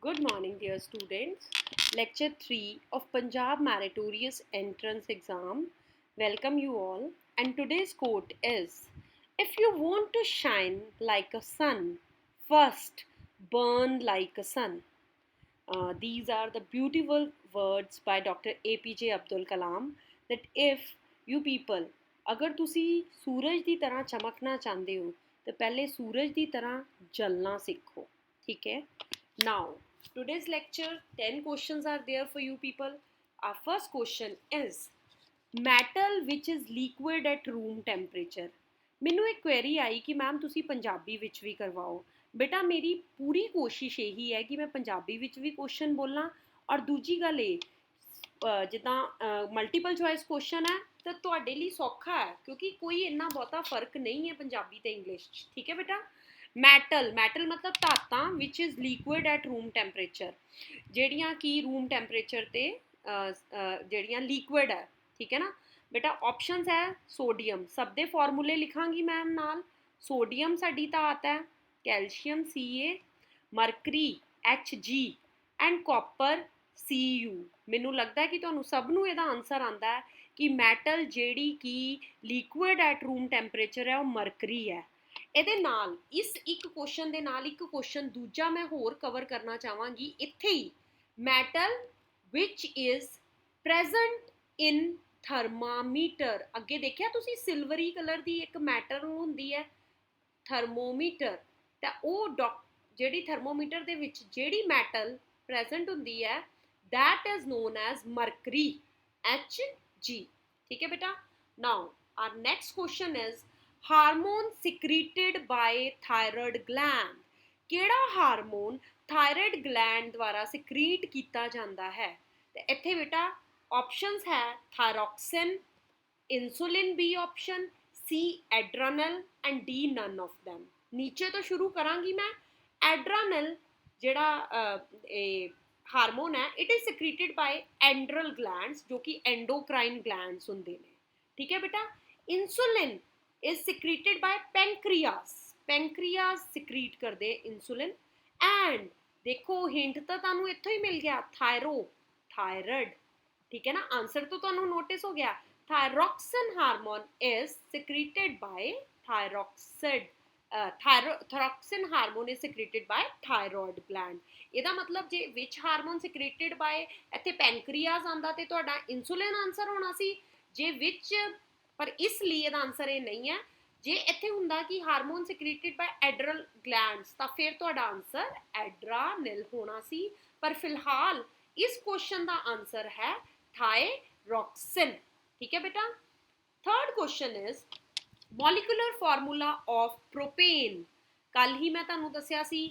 Good morning, dear students. Lecture 3 of Punjab Meritorious Entrance Exam. Welcome you all. And today's quote is: if you want to shine like a sun, first burn like a sun. These are the beautiful words by Dr. APJ Abdul Kalam that if you people अगर ਤੁਸੀਂ सूरज ਦੀ ਤਰ੍ਹਾਂ ਚਮਕਣਾ ਚਾਹੁੰਦੇ ਹੋ ਤਾਂ ਪਹਿਲੇ सूरज ਦੀ ਤਰ੍ਹਾਂ ਜਲਣਾ ਸਿੱਖੋ ठीक है. Now today's lecture 10 questions are there for you people. Our first question is metal which is liquid at room temperature. ਮੈਨੂੰ ਇੱਕ ਕੁਐਰੀ ਆਈ ਕਿ ਮੈਮ ਤੁਸੀਂ ਪੰਜਾਬੀ ਵਿੱਚ ਵੀ ਕਰਵਾਓ. ਬੇਟਾ ਮੇਰੀ ਪੂਰੀ ਕੋਸ਼ਿਸ਼ ਇਹੀ ਹੈ ਕਿ ਮੈਂ ਪੰਜਾਬੀ ਵਿੱਚ ਵੀ ਕੁਐਸਚਨ ਬੋਲਾਂ ਔਰ ਦੂਜੀ ਗੱਲ ਇਹ ਜਿੱਦਾਂ ਮਲਟੀਪਲ ਚੋਇਸ ਕੁਐਸਚਨ ਹੈ ਤਾਂ ਤੁਹਾਡੇ ਲਈ ਸੌਖਾ ਹੈ ਕਿਉਂਕਿ ਕੋਈ ਇੰਨਾ ਬਹੁਤਾ ਫਰਕ ਨਹੀਂ ਹੈ ਪੰਜਾਬੀ ਤੇ ਇੰਗਲਿਸ਼ 'ਚ. ਠੀਕ ਹੈ ਬੇਟਾ. ਮੈਟਲ ਮਤਲਬ ਧਾਤਾਂ ਵਿਚ is liquid at room temperature, ਜਿਹੜੀਆਂ ਕਿ ਰੂਮ ਟੈਂਪਰੇਚਰ 'ਤੇ ਜਿਹੜੀਆਂ ਲਿਕੁਇਡ ਹੈ. ਠੀਕ ਹੈ ਨਾ ਬੇਟਾ. ਆਪਸ਼ਨਸ ਹੈ ਸੋਡੀਅਮ, ਸਭ ਦੇ ਫਾਰਮੂਲੇ ਲਿਖਾਂਗੀ ਮੈਮ ਨਾਲ. ਸੋਡੀਅਮ ਸਾਡੀ ਧਾਤ ਹੈ, calcium Ca, mercury Hg and copper Cu. ਮੈਨੂੰ ਲੱਗਦਾ ਕਿ ਤੁਹਾਨੂੰ ਸਭ ਨੂੰ ਇਹਦਾ ਆਨਸਰ ਆਉਂਦਾ ਹੈ ਕਿ ਮੈਟਲ ਜਿਹੜੀ ਕਿ ਲਿਕੁਇਡ ਐਟ ਰੂਮ ਟੈਂਪਰੇਚਰ ਹੈ ਉਹ ਮਰਕਰੀ ਹੈ. ਇਹਦੇ ਨਾਲ ਇਸ ਇੱਕ ਕੁਐਸਚਨ ਦੇ ਨਾਲ ਇੱਕ ਕੁਐਸਚਨ ਦੂਜਾ ਮੈਂ ਹੋਰ ਕਵਰ ਕਰਨਾ ਚਾਹਾਂਗੀ ਇੱਥੇ ਹੀ. ਮੈਟਲ ਵਿਚ ਇਜ਼ ਪ੍ਰੈਜ਼ੈਂਟ ਇਨ ਥਰਮਾਮੀਟਰ. ਅੱਗੇ ਦੇਖਿਆ ਤੁਸੀਂ ਸਿਲਵਰੀ ਕਲਰ ਦੀ ਇੱਕ ਮੈਟਰ ਹੁੰਦੀ ਹੈ ਥਰਮੋਮੀਟਰ, ਤਾਂ ਉਹ ਜਿਹੜੀ ਥਰਮੋਮੀਟਰ ਦੇ ਵਿੱਚ ਜਿਹੜੀ ਮੈਟਲ ਪ੍ਰੈਜ਼ੈਂਟ ਹੁੰਦੀ ਹੈ that is known as mercury, Hg. ठीक है बेटा. Now our next question is hormone secreted by thyroid gland. ਕਿਹੜਾ ਹਾਰਮੋਨ थायराइड ग्लैंड द्वारा secrete ਕੀਤਾ ਜਾਂਦਾ ਹੈ? ਤੇ ਇੱਥੇ ਬੇਟਾ ਆਪਸ਼ਨਸ ਹੈ thyroxine, insulin B option, C adrenal and D none of them. नीचे तो शुरू करांगी मैं. एड्रेनल ਜਿਹੜਾ ਹਾਰਮੋਨ ਹੈ ਇਟ ਇਜ਼ ਸਿਕਰੀਟਡ ਬਾय ਐਂਡਰਲ ਗਲੈਂਡਸ ਜੋ ਕਿ ਐਂਡੋਕਰਾਈਨ ਗਲੈਂਡਸ ਹੁੰਦੇ ਨੇ. ਠੀਕ ਹੈ ਬੇਟਾ. Insulin is secreted by pancreas. pancreas secrete ਕਰਦੇ इंसुलिन. and ਦੇਖੋ ਹਿੰਟ ਤਾਂ ਤੁਹਾਨੂੰ ਇੱਥੋਂ ਹੀ ਮਿਲ ਗਿਆ थायराइड. ठीक है ना. आंसर तो ਤੁਹਾਨੂੰ नोटिस हो गया. thyroxine hormone is secreted by thyroxine hormone is secreted by thyroid gland. ਇਹਦਾ ਮਤਲਬ ਜੇ which hormone secreted by ਇੱਥੇ pancreas ਆਂਦਾ ਤੇ ਤੁਹਾਡਾ insulin ਆਂਸਰ ਹੋਣਾ ਸੀ. ਜੇ which ਪਰ ਇਸ ਲਈ ਇਹਦਾ ਆਂਸਰ ਇਹ ਨਹੀਂ ਹੈ. ਜੇ ਇੱਥੇ ਹੁੰਦਾ ਕਿ ਹਾਰਮੋਨ ਸਿਕਰੀਟਡ ਬਾय ਐਡਰਲ ਗਲੈਂਡਸ ਤਾਂ ਫਿਰ ਤੁਹਾਡਾ ਆਂਸਰ ਐਡਰਾਨਲ ਹੋਣਾ ਸੀ. ਪਰ ਫਿਲਹਾਲ ਇਸ ਕੁਐਸਚਨ ਦਾ ਆਂਸਰ ਹੈ थायरोक्सिन. ठीक है बेटा. Third question is molecular formula of propane. कल ही मैं ਤੁਹਾਨੂੰ ਦੱਸਿਆ ਸੀ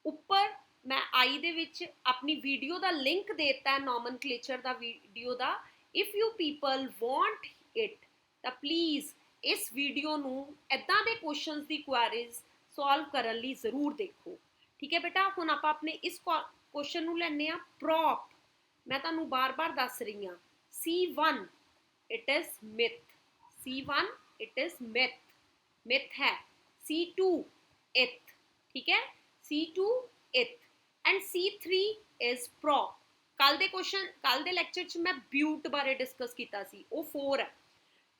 ਉੱਪਰ मैं आई ਦੇ ਵਿੱਚ ਆਪਣੀ ਵੀਡੀਓ ਦਾ ਲਿੰਕ ਦੇ ਦਿੱਤਾ ਹੈ ਨੋਮਨਕਲੇਚਰ ਦਾ ਵੀਡੀਓ ਦਾ. If you people want it ਤਾਂ ਪਲੀਜ਼ ਇਸ ਵੀਡੀਓ ਨੂੰ ਇੱਦਾਂ ਦੇ ਕੁਐਸਚਨਸ ਦੀ ਕੁਐਰੀਜ਼ ਸੋਲਵ ਕਰਨ ਲਈ ਜ਼ਰੂਰ ਦੇਖੋ. ਠੀਕ ਹੈ ਬੇਟਾ. ਹੁਣ ਆਪਾਂ ਆਪਣੇ ਇਸ ਕੁਐਸਚਨ ਨੂੰ ਲੈਣੇ ਆ ਪ੍ਰੋਪ. ਮੈਂ ਤੁਹਾਨੂੰ ਬਾਰ-ਬਾਰ ਦੱਸ ਰਹੀ ਹਾਂ. C1 it is myth. C1 it is myth है. C2 ith. ठीक है. C2 ith and C3 is prop. ਕੱਲ ਦੇ ਕੁਐਸਚਨ ਕੱਲ ਦੇ ਲੈਕਚਰ 'ਚ ਮੈਂ ਬਿਊਟ ਬਾਰੇ ਡਿਸਕਸ ਕੀਤਾ ਸੀ, ਉਹ 4 ਹੈ.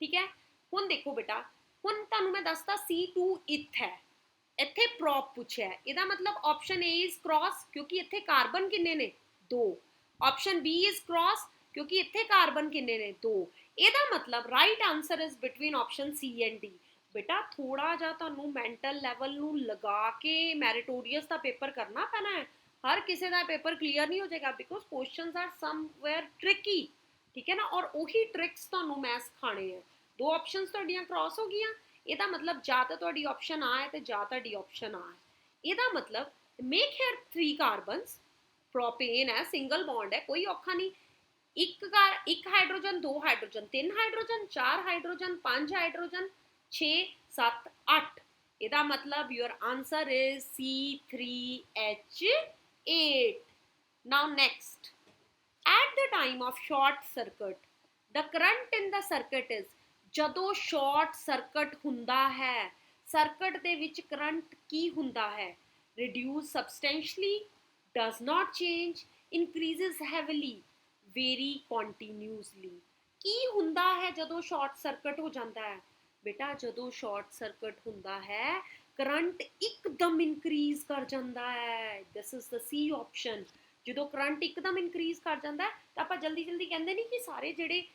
ਠੀਕ ਹੈ. ਹੁਣ ਦੇਖੋ ਬੇਟਾ, ਹੁਣ ਤੁਹਾਨੂੰ ਮੈਂ ਦੱਸਦਾ C2 ith ਹੈ. ਇੱਥੇ ਪ੍ਰੋਪ ਪੁੱਛਿਆ. ਇਹਦਾ ਮਤਲਬ ਆਪਸ਼ਨ A ਇਜ਼ ਕ੍ਰਾਸ ਕਿਉਂਕਿ ਇੱਥੇ ਕਾਰਬਨ ਕਿੰਨੇ ਨੇ 2. ਆਪਸ਼ਨ B ਇਜ਼ ਕ੍ਰਾਸ ਕਿਉਂਕਿ ਇੱਥੇ ਕਾਰਬਨ ਕਿੰਨੇ ਨੇ 2. ਇਹਦਾ ਮਤਲਬ right answer is between option C and D. ਬੇਟਾ ਥੋੜਾ ਜਿਹਾ ਤੁਹਾਨੂੰ ਮੈਂਟਲ ਲੈਵਲ ਨੂੰ ਲਗਾ ਕੇ ਮੈਰੀਟੋਰੀਅਸ ਦਾ ਪੇਪਰ ਕਰਨਾ ਪੈਣਾ ਹੈ. ਹਰ ਕਿਸੇ ਦਾ ਪੇਪਰ ਕਲੀਅਰ ਨਹੀਂ ਹੋ ਜਾਏਗਾ because questions are somewhere tricky. ਠੀਕ ਹੈ ਨਾ. ਔਰ ਉਹੀ ਟ੍ਰਿਕਸ ਤੁਹਾਨੂੰ ਮੈਂ ਸਿਖਾਣੇ ਆ. 2 ਆਪਸ਼ਨਸ ਤੁਹਾਡੀਆਂ ਕ੍ਰਾਸ ਹੋ ਗਈਆਂ. ਇਹਦਾ ਮਤਲਬ ਜਾਂ ਤਾਂ ਤੁਹਾਡੀ ਆਪਸ਼ਨ A ਹੈ ਤੇ ਜਾਂ ਤੁਹਾਡੀ ਆਪਸ਼ਨ A ਹੈ. ਇਹਦਾ ਮਤਲਬ ਮੇਕ ਹੇਅਰ 3 ਕਾਰਬਨਸ. ਪ੍ਰੋਪੇਨ ਹੈ, ਸਿੰਗਲ ਬੌਂਡ ਹੈ, ਕੋਈ ਔਖਾ ਨਹੀਂ. ਇੱਕ hydrogen, 2 hydrogen, 3 hydrogen, 4 hydrogen, 5 hydrogen, 6 7 8. ਇਹਦਾ ਮਤਲਬ your answer is C3H8. now next, at the time of short circuit the current in the circuit is. ਜਦੋਂ ਸ਼ਾਰਟ ਸਰਕਟ ਹੁੰਦਾ ਹੈ ਸਰਕਟ ਦੇ ਵਿੱਚ ਕਰੰਟ ਕੀ ਹੁੰਦਾ ਹੈ? Reduce substantially, does not change, increases heavily, vary continuously। ਕੀ ਹੁੰਦਾ ਹੈ ਜਦੋਂ ਸ਼ਾਰਟ ਸਰਕਟ ਹੋ ਜਾਂਦਾ ਹੈ? ਬੇਟਾ ਜਦੋਂ ਸ਼ਾਰਟ ਸਰਕਟ ਹੁੰਦਾ ਹੈ ਕਰੰਟ ਇੱਕਦਮ ਇਨਕਰੀਜ਼ ਕਰ ਜਾਂਦਾ ਹੈ। This is the C option. ਜਦੋਂ ਕਰੰਟ ਇੱਕਦਮ ਇਨਕਰੀਜ਼ ਕਰ ਜਾਂਦਾ ਹੈ ਤਾਂ ਆਪਾਂ ਜਲਦੀ ਜਲਦੀ ਕਹਿੰਦੇ ਨਹੀਂ ਕਿ ਸਾਰੇ ਜਿਹੜੇ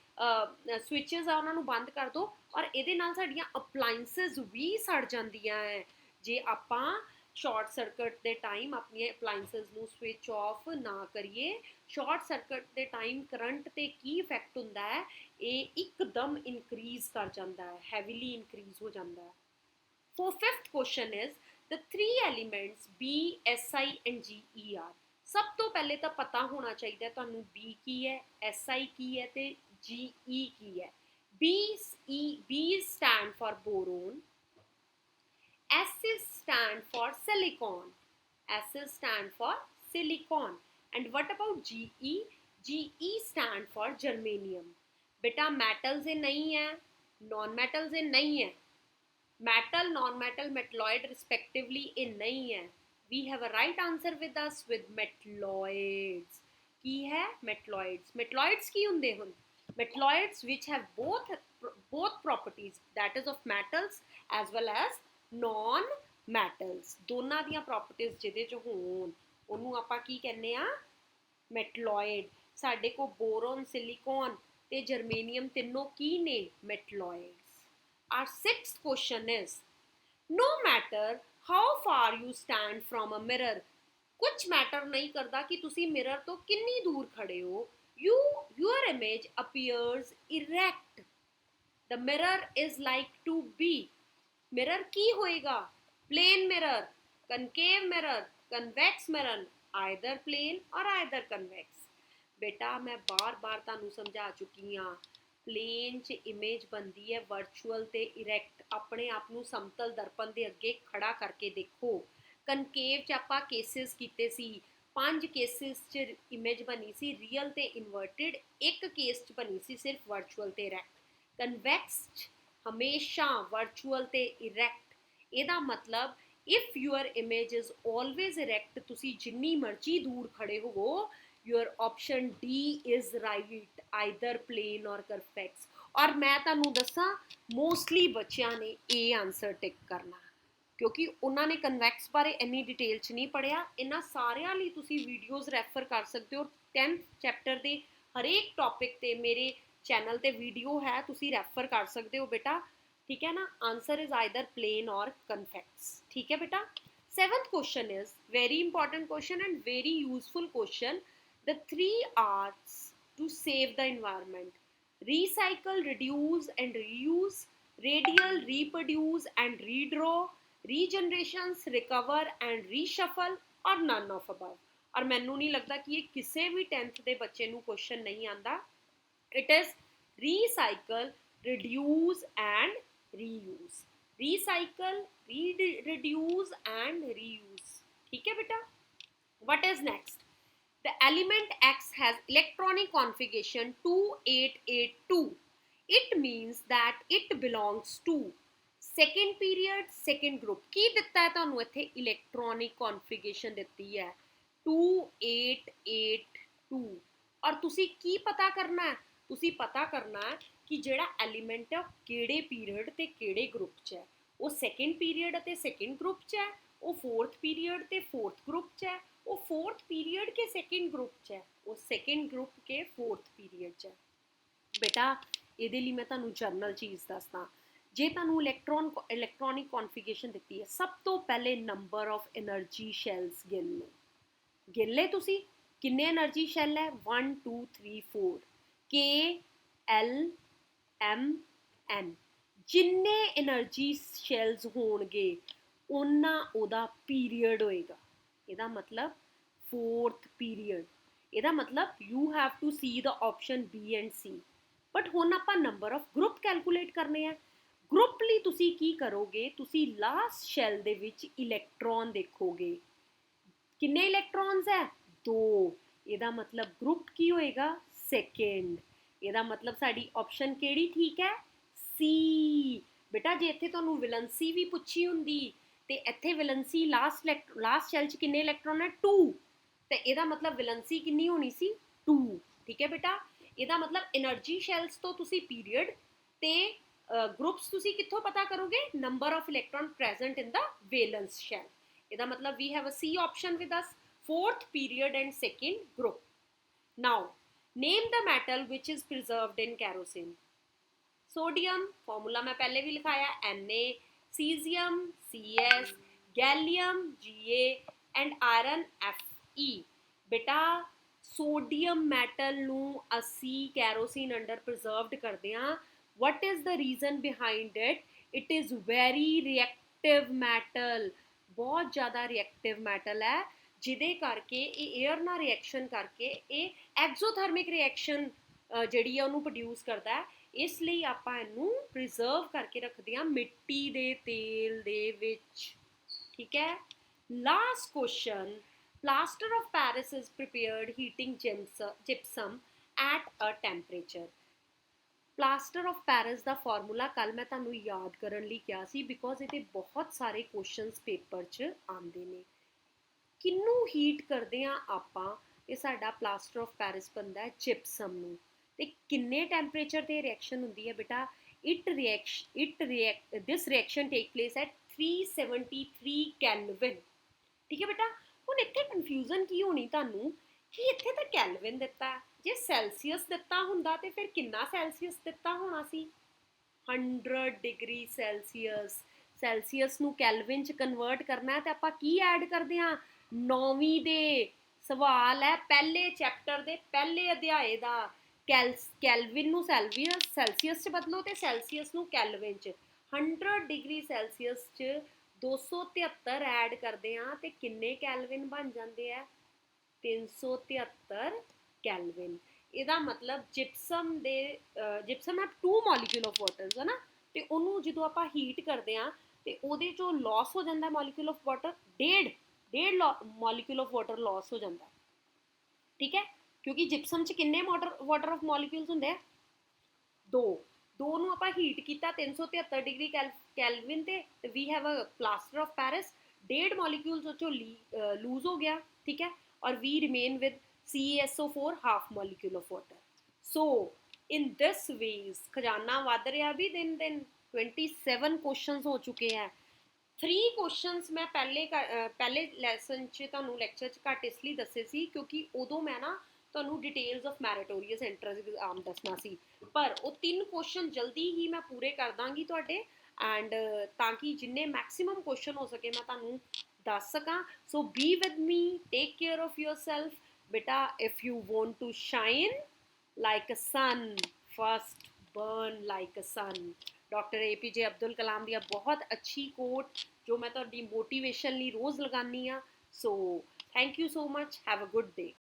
ਸਵਿਚਸ ਆ ਉਹਨਾਂ ਨੂੰ ਬੰਦ ਕਰ ਦਿਓ, ਔਰ ਇਹਦੇ ਨਾਲ ਸਾਡੀਆਂ ਅਪਲਾਈਐਂਸਿਸ ਵੀ ਸੜ ਜਾਂਦੀਆਂ ਹੈ। ਜੇ ਆਪਾਂ ਸ਼ਾਰਟ ਸਰਕਟ ਦੇ ਟਾਈਮ ਆਪਣੀਆਂ ਅਪਲਾਈਐਂਸਿਸ ਨੂੰ ਸਵਿਚ ਆਫ ਨਾ ਕਰੀਏ, ਸ਼ਾਰਟ ਸਰਕਟ ਦੇ ਟਾਈਮ ਕਰੰਟ ਤੇ ਕੀ ਇਫੈਕਟ ਹੁੰਦਾ ਹੈ, ਇਹ ਇੱਕਦਮ ਇਨਕਰੀਜ਼ ਕਰ ਜਾਂਦਾ ਹੈ, ਹੈਵੀਲੀ ਇਨਕਰੀਜ਼ ਹੋ ਜਾਂਦਾ ਹੈ। For fifth question is the three elements B, SI and GE are। ਸਭ ਤੋਂ ਪਹਿਲੇ ਤਾਂ ਪਤਾ ਹੋਣਾ ਚਾਹੀਦਾ ਤੁਹਾਨੂੰ B ਕੀ ਹੈ, SI ਕੀ ਹੈ ਤੇ GE ਕੀ ਹੈ। B stand for boron, S stand for silicon, S stand for silicon, and what about GE? GE stand for germanium। बेटा metals ਇਹ नहीं है, non metals ਇਹ नहीं है, metal non metal metalloid respectively ਇਹ नहीं है। We have a right answer with us with metalloids। ਕੀ ਹੈ? metalloids। metalloids ਕੀ ਹੁੰਦੇ ਹਨ? metalloids which have both properties, that is of metals as well as non metals, ਦੋਨਾਂ ਦੀਆਂ properties ਜਿਹਦੇ ਚ ਹੋਣ ਉਹਨੂੰ ਆਪਾਂ ਕੀ ਕਹਿੰਦੇ ਆ? metalloid। ਸਾਡੇ ਕੋਲ boron, silicon ਤੇ germanium ਤਿੰਨੋਂ ਕੀ ਨੇ? metalloids। Our sixth question is, no matter how far you stand from a mirror, कुछ मैटर नहीं करता कि तुसी मिरर तो कितनी दूर खड़े हो, your image appears erect। The mirror is like to be। mirror की होएगा? plain mirror, concave mirror, convex mirror, either plain or either convex। बेटा मैं बार बार ਤੁਹਾਨੂੰ ਸਮਝਾ ਚੁੱਕੀ ਹਾਂ, ਪਲੇਨ 'ਚ ਇਮੇਜ ਬਣਦੀ ਹੈ ਵਰਚੁਅਲ ਤੇ ਇਰੈਕਟ। ਆਪਣੇ ਆਪ ਨੂੰ ਸਮਤਲ ਦਰਪਣ ਦੇ ਅੱਗੇ ਖੜਾ ਕਰਕੇ ਦੇਖੋ। ਕਨਕੇਵ 'ਚ ਆਪਾਂ ਕੇਸਿਸ ਕੀਤੇ ਸੀ, 5 ਕੇਸਿਸ 'ਚ ਇਮੇਜ ਬਣੀ ਸੀ ਰੀਅਲ ਤੇ ਇਨਵਰਟਿਡ, ਇੱਕ ਕੇਸ 'ਚ ਬਣੀ ਸੀ ਸਿਰਫ ਵਰਚੁਅਲ ਤੇ ਇਰੈਕਟ। ਕਨਵੈਕਸ 'ਚ ਹਮੇਸ਼ਾ ਵਰਚੁਅਲ ਤੇ ਇਰੈਕਟ। ਇਹਦਾ ਮਤਲਬ if your image is always erect, ਤੁਸੀਂ ਜਿੰਨੀ ਮਰਜ਼ੀ ਦੂਰ ਖੜੇ ਹੋਵੋ, your option D is right, either plain or convex। और मैं ਤੁਹਾਨੂੰ ਦੱਸਾਂ ਮੋਸਟਲੀ ਬੱਚਿਆਂ ਨੇ ਇਹ ਆਨਸਰ ਟਿਕ ਕਰਨਾ, ਕਿਉਂਕਿ ਉਹਨਾਂ ਨੇ ਕਨਵੈਕਸ ਬਾਰੇ ਇੰਨੀ ਡਿਟੇਲ 'ਚ ਨਹੀਂ ਪੜ੍ਹਿਆ। ਇਹਨਾਂ ਸਾਰਿਆਂ ਲਈ ਤੁਸੀਂ ਵੀਡੀਓਜ਼ ਰੈਫਰ ਕਰ ਸਕਦੇ ਹੋ। 10th ਚੈਪਟਰ ਦੇ ਹਰੇਕ ਟੌਪਿਕ 'ਤੇ ਮੇਰੇ ਚੈਨਲ 'ਤੇ ਵੀਡੀਓ ਹੈ, ਤੁਸੀਂ ਰੈਫਰ ਕਰ ਸਕਦੇ ਹੋ ਬੇਟਾ, ਠੀਕ ਹੈ ਨਾ। ਆਨਸਰ ਇਜ਼ ਆਈਦਰ ਪਲੇਨ ਔਰ ਕਨਵੈਕਸ, ਠੀਕ ਹੈ ਬੇਟਾ। 7th question is very important question and very useful question। The 3 R's to save the environment: recycle, reduce and reuse, radial, reproduce and redraw, regenerations, recover and reshuffle, or none of above। और मैनू नहीं लगता कि ये किसी भी 10th ਦੇ ਬੱਚੇ ਨੂੰ क्वेश्चन नहीं आता। It is recycle, reduce and reuse। recycle, reduce and reuse, ठीक है बेटा। What is next? The element X has electronic configuration 2882। It means that it belongs to second period, second group। ਕੀ ਦਿੱਤਾ ਹੈ ਤੁਹਾਨੂੰ ਇੱਥੇ? electronic configuration ਦਿੱਤੀ ਹੈ 2882। ਔਰ ਤੁਸੀਂ ਕੀ ਪਤਾ ਕਰਨਾ ਹੈ? ਤੁਸੀਂ ਪਤਾ ਕਰਨਾ ਹੈ ਕਿ ਜਿਹੜਾ ਐਲੀਮੈਂਟ ਹੈ ਉਹ ਕਿਹੜੇ ਪੀਰੀਅਡ ਤੇ ਕਿਹੜੇ ਗਰੁੱਪ 'ਚ ਹੈ। ਉਹ ਸੈਕਿੰਡ ਪੀਰੀਅਡ ਅਤੇ ਸੈਕਿੰਡ ਗਰੁੱਪ 'ਚ ਹੈ, ਉਹ ਫੋਰਥ ਪੀਰੀਅਡ ਤੇ ਫੋਰਥ ਗਰੁੱਪ 'ਚ ਹੈ, वो फोर्थ पीरियड के सेकेंड ग्रुप च है, वो सेकेंड ग्रुप के फोर्थ पीरियड च है। बेटा ये लिए मैं तुहानू जनरल चीज़ दसदा, जे तुहानू इलैक्ट्रॉनिक कॉन्फिगरेशन दी है, सब तो पहले नंबर ऑफ एनर्जी शैल्स गिन लो। गिन ले तुसी किन्ने एनर्जी शैल है? 1 2 3 4 K L M N। जिन्ने एनर्जी शैल्स होणगे उन्ना ओदा पीरियड होएगा। ਇਹਦਾ ਮਤਲਬ फोर्थ पीरियड। ਇਹਦਾ ਮਤਲਬ you have to see the option B and C। But ਹੁਣ ਆਪਾਂ ਨੰਬਰ ਆਫ ਗਰੁੱਪ ਕੈਲਕੂਲੇਟ ਕਰਨੇ ਆ। ਗਰੁੱਪ ਲਈ ਤੁਸੀਂ ਕੀ ਕਰੋਗੇ? ਤੁਸੀਂ ਲਾਸਟ ਸ਼ੈਲ ਦੇ ਵਿੱਚ ਇਲੈਕਟ੍ਰੋਨ ਦੇਖੋਗੇ। ਕਿੰਨੇ ਇਲੈਕਟ੍ਰੋਨਸ ਹੈ? 2। ਇਹਦਾ ਮਤਲਬ ਗਰੁੱਪ ਕੀ ਹੋਏਗਾ? ਸੈਕਿੰਡ। ਇਹਦਾ ਮਤਲਬ ਸਾਡੀ ਆਪਸ਼ਨ ਕਿਹੜੀ ਠੀਕ ਹੈ? C। ਬੇਟਾ ਜੇ ਇੱਥੇ ਤੁਹਾਨੂੰ ਵੈਲੈਂਸੀ ਵੀ ਪੁੱਛੀ ਹੁੰਦੀ ਤੇ ਇੱਥੇ ਵੈਲੈਂਸੀ ਲਾਸਟ ਸ਼ੈਲ 'ਚ ਕਿੰਨੇ ਇਲੈਕਟ੍ਰੋਨ ਹੈ? 2। तो ਇਹਦਾ मतलब वैलेंसी कितनी होनी सी 2। ठीक है बेटा, ਇਹਦਾ मतलब एनर्जी शैल्स तो तुसी पीरियड ते ग्रुप्स तुसी कित्थों पता करोगे, number of electron present in the valence shell. ਇਹਦਾ मतलब we have a C option with us, fourth period and second group. Now name the metal which is preserved in kerosene. Sodium formula मैं पहले भी लिखाया Na, caesium Cs, gallium Ga and iron Fe। बेटा sodium metal नू असी kerosene under preserved करते हैं। What is the reason behind it? It is very reactive metal, बहुत ज़्यादा रिएक्टिव मैटल है, जिदे करके एयर ना रिएक्शन करके एक्सोथर्मिक रिएक्शन ਜਿਹੜੀ ਆ ਉਹਨੂੰ ਪ੍ਰੋਡਿਊਸ ਕਰਦਾ ਹੈ। ਇਸ ਲਈ ਆਪਾਂ ਇਹਨੂੰ ਪ੍ਰੀਜ਼ਰਵ ਕਰਕੇ ਰੱਖਦੇ ਹਾਂ ਮਿੱਟੀ ਦੇ ਤੇਲ ਦੇ ਵਿੱਚ। ਠੀਕ ਹੈ। Last question, plaster of Paris is prepared heating gypsum at a temperature। plaster of Paris the formula ਕੱਲ ਮੈਂ ਤੁਹਾਨੂੰ ਯਾਦ ਕਰਨ ਲਈ ਕਿਹਾ ਸੀ, ਬਿਕੋਜ਼ ਇਹਦੇ ਬਹੁਤ ਸਾਰੇ ਕੁਐਸਚਨਸ ਪੇਪਰ 'ਚ ਆਉਂਦੇ ਨੇ। ਕਿਹਨੂੰ ਹੀਟ ਕਰਦੇ ਆ ਆਪਾਂ? ਇਹ ਸਾਡਾ plaster of Paris ਬਣਦਾ ਹੈ ਜਿਪਸਮ ਨੂੰ। ਤੇ ਕਿੰਨੇ ਟੈਂਪਰੇਚਰ ਤੇ ਰਿਐਕਸ਼ਨ ਹੁੰਦੀ ਹੈ ਬੇਟਾ? This reaction take place at 373 kelvin. ਠੀਕ ਹੈ ਬੇਟਾ। ਹੁਣ ਇੱਥੇ ਕਨਫਿਊਜ਼ਨ ਕੀ ਹੋਣੀ ਤੁਹਾਨੂੰ ਕਿ ਇੱਥੇ ਤਾਂ ਕੈਲਵਿਨ ਦਿੱਤਾ, ਜੇ ਸੈਲਸੀਅਸ ਦਿੱਤਾ ਹੁੰਦਾ ਤੇ ਫਿਰ ਕਿੰਨਾ ਸੈਲਸੀਅਸ ਦਿੱਤਾ ਹੋਣਾ ਸੀ? 100 ਡਿਗਰੀ ਸੈਲਸੀਅਸ। ਸੈਲਸੀਅਸ ਨੂੰ ਕੈਲਵਿਨ 'ਚ ਕਨਵਰਟ ਕਰਨਾ ਤੇ ਆਪਾਂ ਕੀ ਐਡ ਕਰਦੇ ਹਾਂ? 9ਵੀਂ ਦੇ ਸਵਾਲ ਹੈ ਪਹਿਲੇ ਚੈਪਟਰ ਦੇ ਪਹਿਲੇ ਅਧਿਆਏ ਦਾ। ਕੈਲਵਿਨ ਨੂੰ ਸੈਲਸੀਅਸ 'ਚ ਬਦਲੋ ਤੇ ਸੈਲਸੀਅਸ ਨੂੰ ਕੈਲਵਿਨ 'ਚ। 100 ਡਿਗਰੀ ਸੈਲਸੀਅਸ 'ਚ 273 ਐਡ ਕਰਦੇ ਹਾਂ ਤੇ ਕਿੰਨੇ ਕੈਲਵਿਨ ਬਣ ਜਾਂਦੇ ਆ? 373 ਕੈਲਵਿਨ। ਇਹਦਾ मतलब ਜਿਪਸਮ ਹੈ 2 ਮੋਲੀਕਿਊਲ ਆਫ ਵਾਟਰ ਹੈ ਨਾ, ਤੇ ਉਹਨੂੰ ਜਦੋਂ ਆਪਾਂ ਹੀਟ ਕਰਦੇ ਹਾਂ ਤੇ ਉਹਦੇ ਚੋਂ ਲੌਸ ਹੋ ਜਾਂਦਾ ਮੋਲੀਕਿਊਲ ਆਫ ਵਾਟਰ, ਡੇਢ ਮੋਲੀਕਿਊਲ ਆਫ ਵਾਟਰ ਲੌਸ ਹੋ ਜਾਂਦਾ। ਠੀਕ ਹੈ, ਕਿਉਂਕਿ ਜਿਪਸਮ 'ਚ ਕਿੰਨੇ ਵਾਟਰ ਆਫ ਮੋਲੀਕਿਊਲਸ ਹੁੰਦੇ ਆ? 2 ਨੂੰ ਆਪਾਂ ਹੀਟ ਕੀਤਾ 373 ਡਿਗਰੀ ਕੈਲਵਿਨ ਤੇ we have a plaster of Paris, 1.5 molecules ਉਹ ਚੋਂ ਲੂਜ਼ ਹੋ ਗਿਆ। ਠੀਕ ਹੈ, ਔਰ we remain with CaSO4 half molecule of water. So in this ways ਖਜ਼ਾਨਾ ਵੱਧ ਰਿਹਾ ਵੀ ਦਿਨ 27 ਕੁਐਸਚਨਸ ਹੋ ਚੁੱਕੇ ਹੈ। 3 ਕੁਐਸਚਨਸ ਮੈਂ ਪਹਿਲੇ ਲੈਸਨ 'ਚ ਤੁਹਾਨੂੰ ਲੈਕਚਰ 'ਚ ਘੱਟ ਇਸ ਲਈ ਦੱਸੇ ਸੀ ਕਿਉਂਕਿ ਉਦੋਂ ਮੈਂ ਨਾ ਤੁਹਾਨੂੰ details of meritorious entrance exam ਦੱਸਣਾ ਸੀ, ਪਰ ਉਹ 3 ਕੁਐਸਚਨ ਜਲਦੀ ਹੀ ਮੈਂ ਪੂਰੇ ਕਰ ਦਾਂਗੀ ਤੁਹਾਡੇ, ਐਂਡ ਤਾਂ ਕਿ ਜਿੰਨੇ ਮੈਕਸਿਮਮ ਕੁਐਸਚਨ ਹੋ ਸਕੇ ਮੈਂ ਤੁਹਾਨੂੰ ਦੱਸ ਸਕਾਂ। So be with me, take care of yourself ਬੇਟਾ। If you want to shine like a sun, first burn like a sun। Doctor APJ Abdul Kalam ਦੀ ਬਹੁਤ ਅੱਛੀ ਕੋਟ ਜੋ ਮੈਂ ਤੁਹਾਡੀ ਮੋਟੀਵੇਸ਼ਨ ਲਈ ਰੋਜ਼ ਲਗਾਉਂਦੀ ਹਾਂ। So thank you so much, have a good day.